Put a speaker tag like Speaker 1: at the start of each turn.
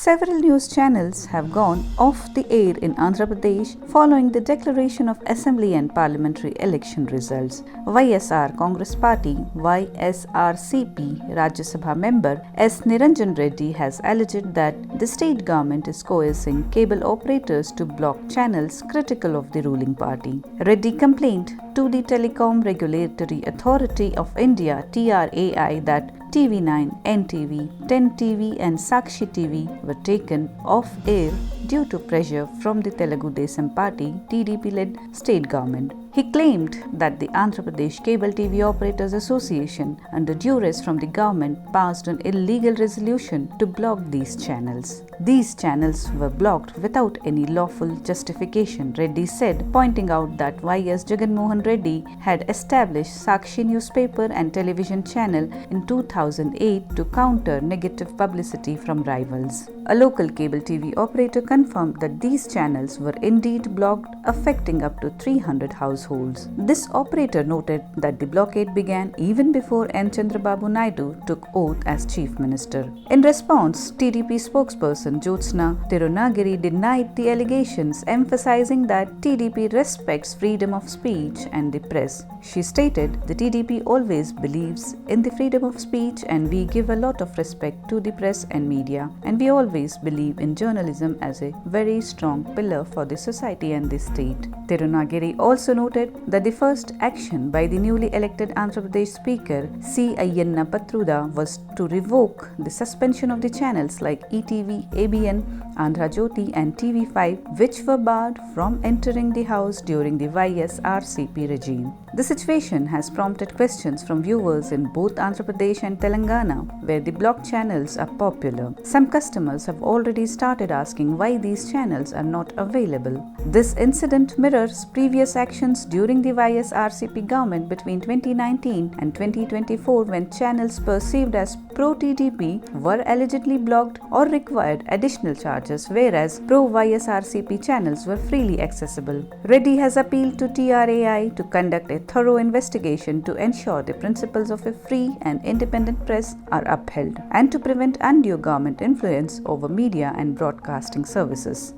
Speaker 1: Several news channels have gone off the air in Andhra Pradesh following the declaration of Assembly and Parliamentary election results. YSR Congress Party YSRCP Rajya Sabha member S Niranjan Reddy has alleged that the state government is coercing cable operators to block channels critical of the ruling party. Reddy complained to the Telecom Regulatory Authority of India TRAI that TV9, NTV, 10 TV and Sakshi TV were taken off air due to pressure from the Telugu Desam Party TDP-led state government. He claimed that the Andhra Pradesh Cable TV Operators Association, under duress from the government, passed an illegal resolution to block these channels. These channels were blocked without any lawful justification, Reddy said, pointing out that YS Jagan Mohan Reddy had established Sakshi newspaper and television channel in 2008 to counter negative publicity from rivals. A local cable TV operator confirmed that these channels were indeed blocked, affecting up to 300 households. This operator noted that the blockade began even before N. Chandrababu Naidu took oath as Chief Minister. In response, TDP spokesperson Jyotsna Tirunagiri denied the allegations, emphasizing that TDP respects freedom of speech and the press. She stated, "The TDP always believes in the freedom of speech and we give a lot of respect to the press and media, and we always believe in journalism as a very strong pillar for the society and the state." Tirunagiri also noted that the first action by the newly elected Andhra Pradesh Speaker C. Ayyanna Patruda was to revoke the suspension of the channels like ETV, ABN, Andhra Jyoti and TV5, which were barred from entering the house during the YSRCP regime. The situation has prompted questions from viewers in both Andhra Pradesh and Telangana, where the blocked channels are popular. Some customers have already started asking why these channels are not available. This incident mirrors previous actions during the YSRCP government between 2019 and 2024, when channels perceived as pro-TDP were allegedly blocked or required additional charges, whereas pro-YSRCP channels were freely accessible. Reddy has appealed to TRAI to conduct a thorough investigation to ensure the principles of a free and independent press are upheld and to prevent undue government influence over media and broadcasting services.